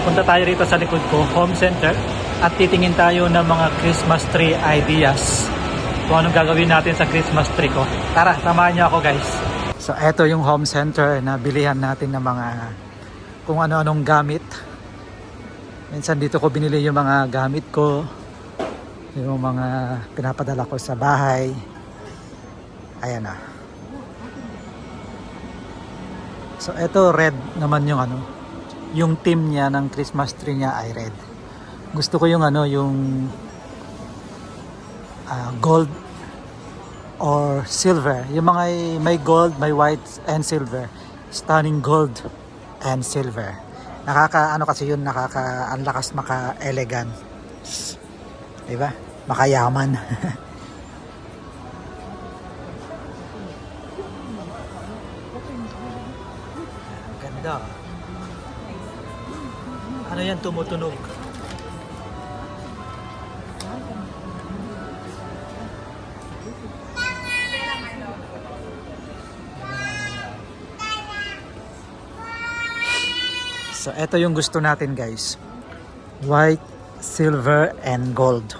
Punta tayo rito sa likod ko, home center, at titingin tayo ng mga Christmas tree ideas. Kung anong gagawin natin sa Christmas tree ko. Tara, samahan niyo ako guys. So eto yung home center na bilihan natin ng mga kung ano-anong gamit. Minsan dito ko binili yung mga gamit ko, yung mga pinapadala ko sa bahay. Ayan na. So eto red naman yung ano, yung theme niya ng Christmas tree niya ay red. Gusto ko yung ano, yung gold or silver. Yung mga may gold, may white and silver. Stunning gold and silver. Ano kasi yun, ang lakas maka-elegant. Diba? Makayaman. Ganda. Ano yan, tumutunog? So, ito yung gusto natin guys. White, silver, and gold.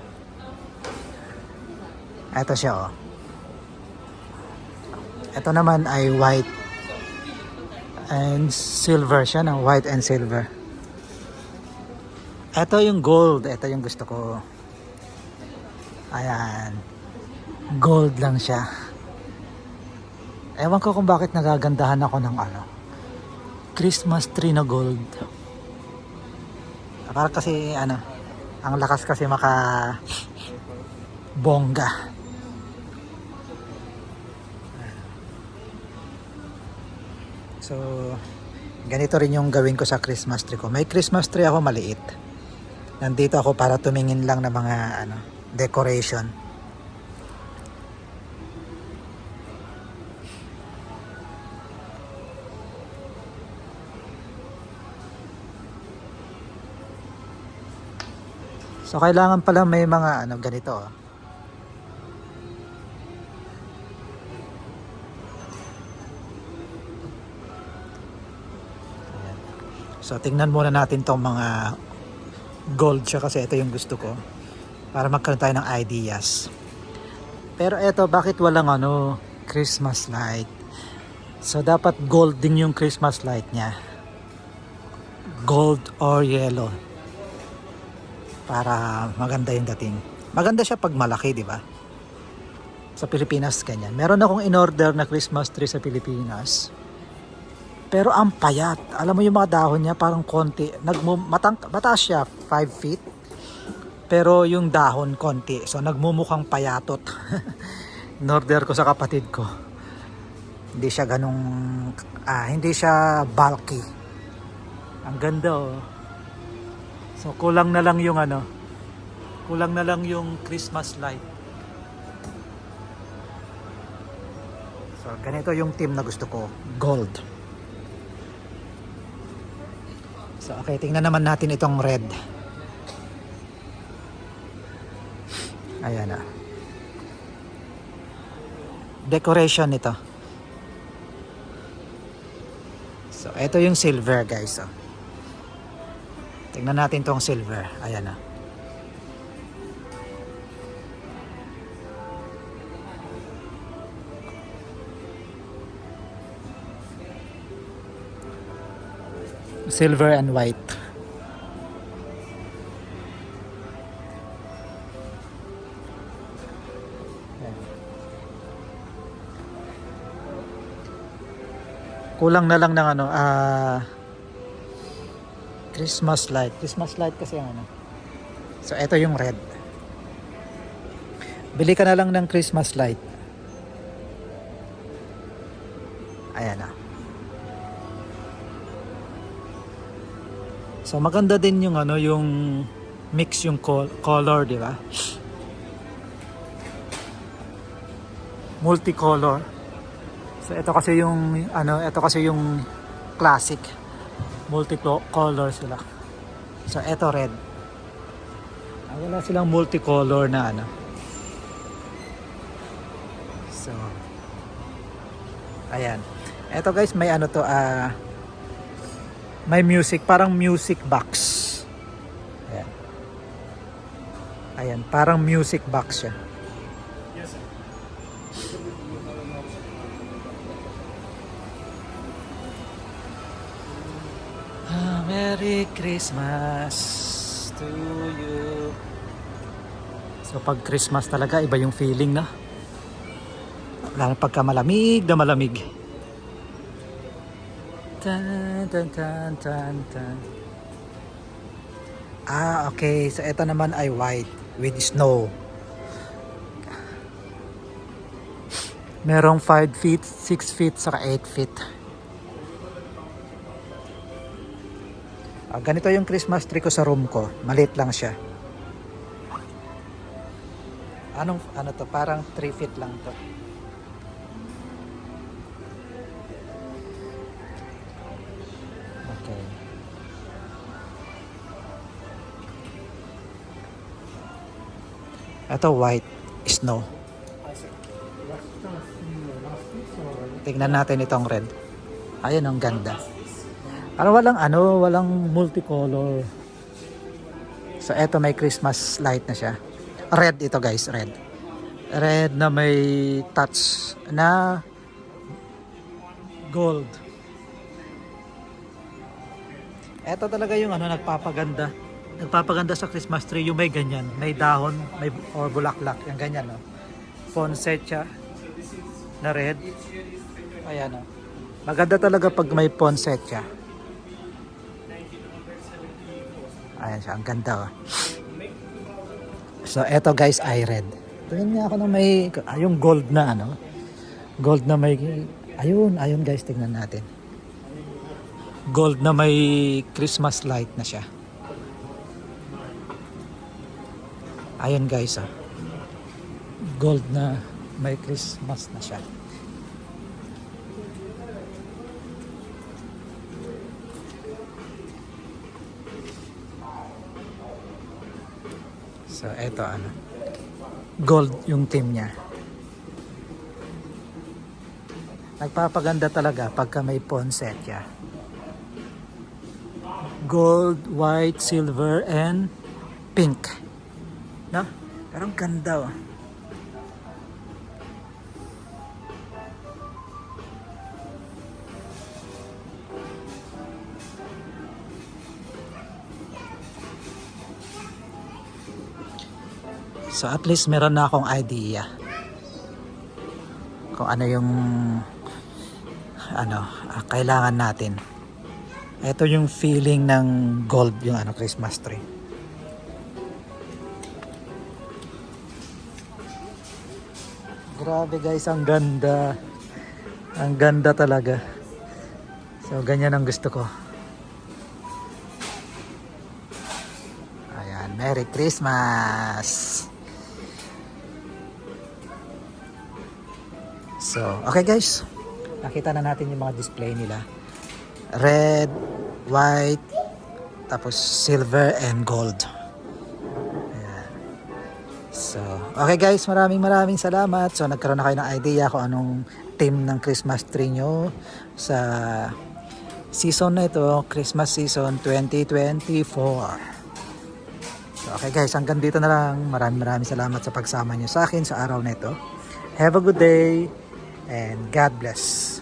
Ito siya oh. Ito naman ay white and silver siya, no? White and silver. Ito yung gold. Ito yung gusto ko. Ayan. Gold lang siya. Ewan ko kung bakit nagagandahan ako ng ano, Christmas tree na gold. Para kasi ano, ang lakas kasi maka bongga. So, ganito rin yung gawin ko sa Christmas tree ko. May Christmas tree ako maliit. Nandito ako para tumingin lang ng mga ano, decoration. So kailangan pala may mga ano ganito oh. Ayan. So tingnan muna natin tong mga gold siya kasi ito yung gusto ko para magkaroon tayo ng ideas. Pero ito, bakit walang ano Christmas light? So dapat gold din yung Christmas light niya. Gold or yellow. Para maganda yung dating. Maganda siya pag malaki, di ba? Sa Pilipinas ganyan. Meron akong in-order na Christmas tree sa Pilipinas. Pero ang payat. Alam mo yung mga dahon niya parang konti. Mataas siya, 5 feet. Pero yung dahon konti. So nagmumukhang payatot. In-order ko sa kapatid ko. Hindi siya ganung hindi siya bulky. Ang ganda oh. So kulang na lang yung ano, kulang na lang yung Christmas light. So ganito yung theme na gusto ko, gold. So okay, tingnan naman natin itong red. Ayan na. Decoration nito. So ito yung silver guys oh. Tingnan natin tong silver. Ayan na. Silver and white. Ayan. Kulang na lang ng ano, Christmas light. Christmas light kasi ang ano. So, ito yung red. Bili ka na lang ng Christmas light. Ayan na. So, maganda din yung ano, yung mix yung color, di ba? Multicolor. So, ito kasi yung ano, ito kasi yung classic. Multicolor sila. So eto red. Wala silang multicolor na ano. So ayan. Eto guys, may ano to May music, parang music box. Ayan. Ayan, parang music box siya. Merry Christmas to you. So pag Christmas talaga, iba yung feeling na. Lalo pagka malamig na malamig. Tan, tan, tan, tan, tan. Okay. So ito naman ay white with snow. Merong 5 feet, 6 feet, saka 8 feet. Ganito yung Christmas tree ko sa room ko. Maliit lang siya. Ano to? Parang 3 feet lang to. Okay. Ito white snow. Tingnan natin itong red. Ayun, ang ganda. Walang multicolor. So eto may Christmas light na siya. Red ito guys, red. Red na may touch na gold. Eto talaga yung nagpapaganda. Nagpapaganda sa Christmas tree yung may ganyan, may dahon, may or bulaklak, yung ganyan no. Poinsettia na red. Ayan no. Maganda talaga pag may poinsettia. Ayan siya, ang ganda. So, eto guys ay red. Tingnan niya ako na may, yung gold na gold na may, ayun guys, tingnan natin. Gold na may Christmas light na siya. Ayun guys, gold na may Christmas na siya. So, eto gold yung team niya. Nagpapaganda talaga pagka may poinsettia. Gold, white, silver, and pink. No? Pero ang ganda So at least meron na akong idea kung ano yung kailangan natin. Ito yung feeling ng gold yung Christmas tree. Grabe guys, ang ganda. Ang ganda talaga. So ganyan ang gusto ko. Ayan, Merry Christmas. So, okay guys. Nakita na natin yung mga display nila. Red, white, tapos silver and gold. Ayan. So, okay guys, maraming salamat. So, nagkaroon na kayo ng idea kung anong theme ng Christmas tree nyo sa season na ito, Christmas season 2024. So, okay guys, hanggang dito na lang. Maraming salamat sa pagsama nyo sa akin sa araw na ito. Have a good day. And God bless.